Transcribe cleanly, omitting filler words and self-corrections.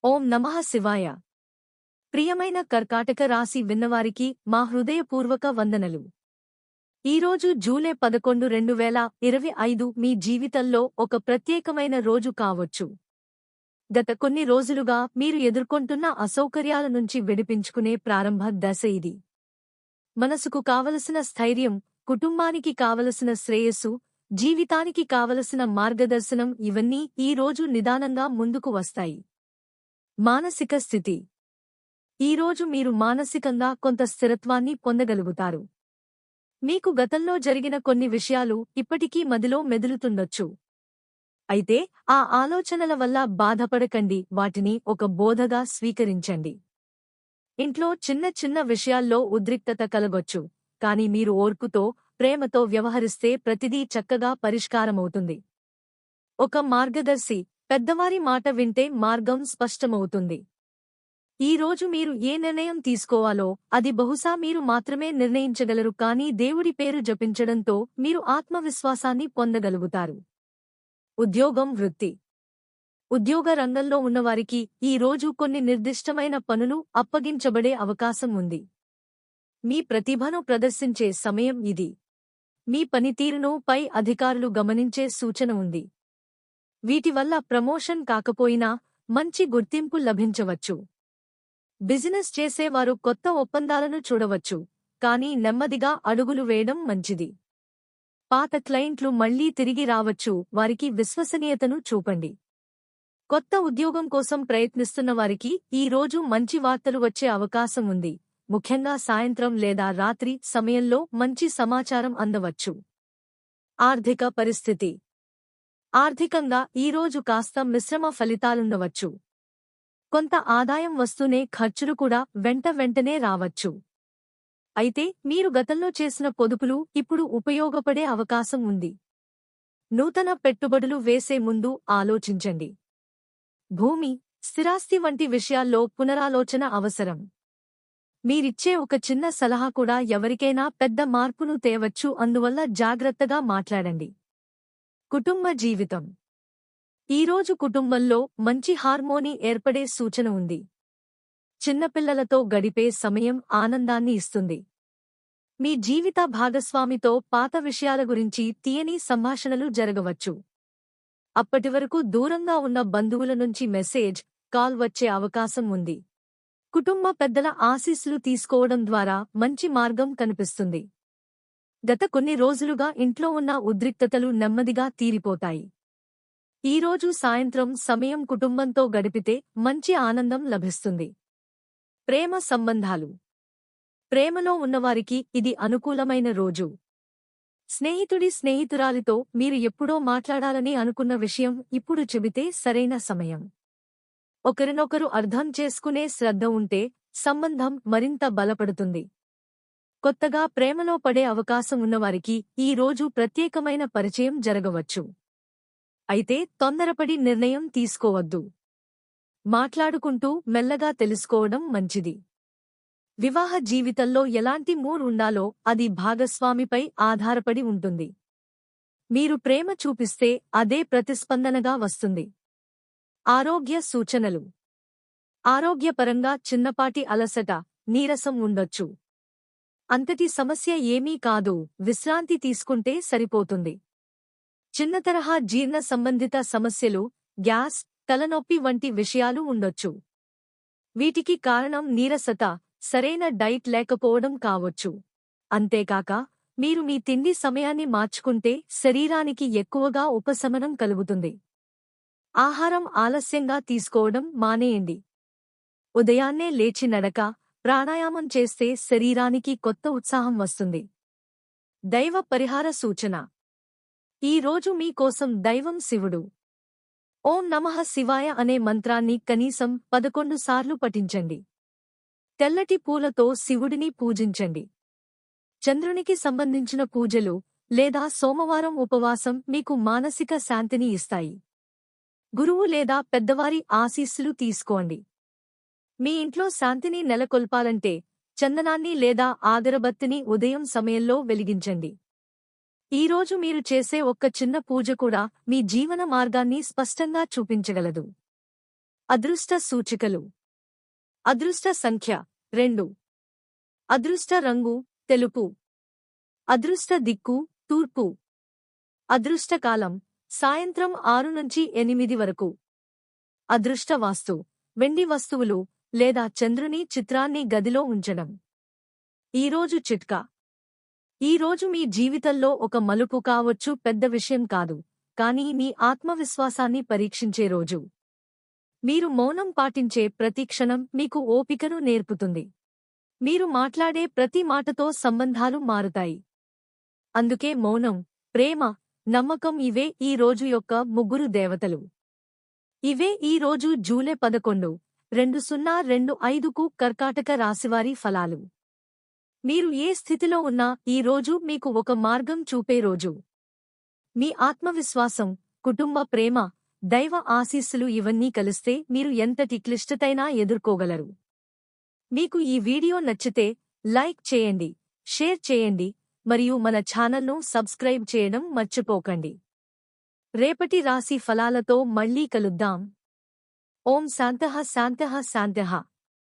ఓం నమః శివాయ. ప్రియమైన కర్కాటక రాశి విన్నవారికి మా హృదయపూర్వక వందనలు. ఈరోజు జూలై 11, 2025 మీ జీవితంలో ఒక ప్రత్యేకమైన రోజు కావచ్చు. గత కొన్ని రోజులుగా మీరు ఎదుర్కొంటున్న అసౌకర్యాల నుంచి విడిపించుకునే ప్రారంభ దశ ఇది. మనసుకు కావలసిన స్థైర్యం, కుటుంబానికి కావలసిన శ్రేయస్సు, జీవితానికి కావలసిన మార్గదర్శనం ఇవన్నీ ఈ రోజు నిదానంగా ముందుకు వస్తాయి. మానసిక స్థితి. ఈరోజు మీరు మానసికంగా కొంత స్థిరత్వాన్ని పొందగలుగుతారు. మీకు గతంలో జరిగిన కొన్ని విషయాలు ఇప్పటికీ మదిలో మెదులుతుండొచ్చు. అయితే ఆ ఆలోచనల వల్ల బాధపడకండి, వాటిని ఒక బోధగా స్వీకరించండి. ఇంట్లో చిన్న చిన్న విషయాల్లో ఉద్రిక్తత కలగొచ్చు, కాని మీరు ఓర్పుతో, ప్రేమతో వ్యవహరిస్తే ప్రతిదీ చక్కగా పరిష్కారమవుతుంది. ఒక మార్గదర్శి, పెద్దవారి మాట వింటే మార్గం స్పష్టమవుతుంది. ఈ రోజు మీరు ఏ నిర్ణయం తీసుకోవాలో అది బహుశా మీరు మాత్రమే నిర్ణయించగలరు, కానీ దేవుడి పేరు జపించడంతో మీరు ఆత్మవిశ్వాసాన్ని పొందగలుగుతారు. ఉద్యోగం, వృత్తి. ఉద్యోగ రంగంలో ఉన్నవారికి ఈ రోజు కొన్ని నిర్దిష్టమైన పనులు అప్పగించబడే అవకాశం ఉంది. మీ ప్రతిభను ప్రదర్శించే సమయం ఇది. మీ పనితీరును పై అధికారులు గమనించే సూచన ఉంది. వీటి వల్ల ప్రమోషన్ కాకపోయినా మంచి గుర్తింపు లభించవచ్చు. బిజినెస్ చేసేవారు కొత్త ఒప్పందాలను చూడవచ్చు, కానీ నెమ్మదిగా అడుగులు వేయడం మంచిది. పాత క్లయింట్లు మళ్లీ తిరిగి రావచ్చు, వారికి విశ్వసనీయతను చూపండి. కొత్త ఉద్యోగం కోసం ప్రయత్నిస్తున్న వారికి ఈ రోజు మంచి వార్తలు వచ్చే అవకాశం ఉంది, ముఖ్యంగా సాయంత్రం లేదా రాత్రి సమయంలో మంచి సమాచారం అందవచ్చు. ఆర్థిక పరిస్థితి. ఆర్థికంగా ఈరోజు కాస్త మిశ్రమ ఫలితాలుండవచ్చు. కొంత ఆదాయం వస్తూనే ఖర్చులు కూడా వెంటనే రావచ్చు. అయితే మీరు గతంలో చేసిన పొదుపులు ఇప్పుడు ఉపయోగపడే అవకాశం ఉంది. నూతన పెట్టుబడులు వేసే ముందు ఆలోచించండి. భూమి, స్థిరాస్తి వంటి విషయాల్లో పునరాలోచన అవసరం. మీరిచ్చే ఒక చిన్న సలహా కూడా ఎవరికైనా పెద్ద మార్పును తేవచ్చు, అందువల్ల జాగ్రత్తగా మాట్లాడండి. కుటుంబ జీవితం. ఈరోజు కుటుంబంలో మంచి హార్మోనీ ఏర్పడే సూచన ఉంది. చిన్నపిల్లలతో గడిపే సమయం ఆనందాన్ని ఇస్తుంది. మీ జీవిత భాగస్వామితో పాత విషయాల గురించి తీయని సంభాషణలు జరగవచ్చు. అప్పటివరకు దూరంగా ఉన్న బంధువుల నుంచి మెసేజ్, కాల్ వచ్చే అవకాశం ఉంది. కుటుంబ పెద్దల ఆశీస్సులు తీసుకోవడం ద్వారా మంచి మార్గం కనిపిస్తుంది. గత కొన్ని రోజులుగా ఇంట్లో ఉన్న ఉద్రిక్తతలు నెమ్మదిగా తీరిపోతాయి. ఈరోజు సాయంత్రం సమయం కుటుంబంతో గడిపితే మంచి ఆనందం లభిస్తుంది. ప్రేమ సంబంధాలు. ప్రేమలో ఉన్నవారికి ఇది అనుకూలమైన రోజు. స్నేహితురాలితో మీరు ఎప్పుడో మాట్లాడాలని అనుకున్న విషయం ఇప్పుడు చెబితే సరైన సమయం. ఒకరినొకరు అర్థం చేసుకునే శ్రద్ధ ఉంటే సంబంధం మరింత బలపడుతుంది. కొత్తగా ప్రేమలో పడే అవకాశం ఉన్నవారికి ఈ రోజు ప్రత్యేకమైన పరిచయం జరగవచ్చు. అయితే తొందరపడి నిర్ణయం తీసుకోవద్దు. మాట్లాడుకుంటూ మెల్లగా తెలుసుకోవడం మంచిది. వివాహ జీవితంలో ఎలాంటి మూడ్ ఉండాలో అది భాగస్వామిపై ఆధారపడి ఉంటుంది. మీరు ప్రేమ చూపిస్తే అదే ప్రతిస్పందనగా వస్తుంది. ఆరోగ్య సూచనలు. ఆరోగ్యపరంగా చిన్నపాటి అలసట, నీరసం ఉండొచ్చు. అంతటి సమస్య ఏమీ కాదు, విశ్రాంతి తీసుకుంటే సరిపోతుంది. చిన్న తరహా జీర్ణ సంబంధిత సమస్యలు, గ్యాస్, తలనొప్పి వంటి విషయాలు ఉండొచ్చు. వీటికి కారణం నీరసత, సరైన డైట్ లేకపోవడం కావచ్చు. అంతేకాక మీరు మీ తిండి సమయాన్ని మార్చుకుంటే శరీరానికి ఎక్కువగా ఉపశమనం కలుగుతుంది. ఆహారం ఆలస్యంగా తీసుకోవడం మానేయండి. ఉదయాన్నే లేచి నడక, ప్రాణాయామం చేస్తే శరీరానికి కొత్త ఉత్సాహం వస్తుంది. దైవ పరిహార సూచన. ఈ రోజు మీకోసం దైవం శివుడు. ఓం నమః శివాయ అనే మంత్రాన్ని కనీసం 11 సార్లు పఠించండి. తెల్లటి పూలతో శివుడిని పూజించండి. చంద్రునికి సంబంధించిన పూజలు లేదా సోమవారం ఉపవాసం మీకు మానసిక శాంతిని ఇస్తాయి. గురువు లేదా పెద్దవారి ఆశీస్సులు తీసుకోండి. మీ ఇంట్లో శాంతిని నెలకొల్పాలంటే చందనాన్ని లేదా అగరబత్తిని ఉదయం సమయంలో వెలిగించండి. ఈరోజు మీరు చేసే ఒక్క చిన్న పూజ కూడా మీ జీవన మార్గాన్ని స్పష్టంగా చూపించగలదు. అదృష్ట సూచికలు. అదృష్ట సంఖ్య 2. అదృష్ట రంగు తెలుపు. అదృష్ట దిక్కు తూర్పు. అదృష్టకాలం సాయంత్రం 6 నుంచి 8 వరకు. అదృష్ట వాస్తు వెండి వస్తువులు లేదా చంద్రుని చిత్రాన్ని గదిలో ఉంచడం. ఈరోజు చిట్కా. ఈరోజు మీ జీవితంలో ఒక మలుపు కావచ్చు, పెద్ద విషయం కాదు, కానీ మీ ఆత్మవిశ్వాసాన్ని పరీక్షించే రోజు. మీరు మౌనం పాటించే ప్రతి క్షణం మీకు ఓపికను నేర్పుతుంది. మీరు మాట్లాడే ప్రతి మాటతో సంబంధాలు మారుతాయి. అందుకే మౌనం, ప్రేమ, నమ్మకం ఇవే ఈ రోజు యొక్క 3 దేవతలు. ఇవే ఈ రోజు జూలై 11, 2025కు కర్కాటక రాశివారి ఫలాలు. మీరు ఏ స్థితిలో ఉన్నా ఈ రోజు మీకు ఒక మార్గం చూపే రోజు. మీ ఆత్మవిశ్వాసం, కుటుంబ ప్రేమ, దైవ ఆశీస్సులు ఇవన్నీ కలిస్తే మీరు ఎంతటి క్లిష్టతైనా ఎదుర్కోగలరు. మీకు ఈ వీడియో నచ్చితే లైక్ చేయండి, షేర్ చేయండి మరియు మన ఛానల్ను సబ్స్క్రైబ్ చేయడం మర్చిపోకండి. రేపటి రాశి ఫలాలతో మళ్ళీ కలుద్దాం. ఓం శాంతః శాంతః శాంతః.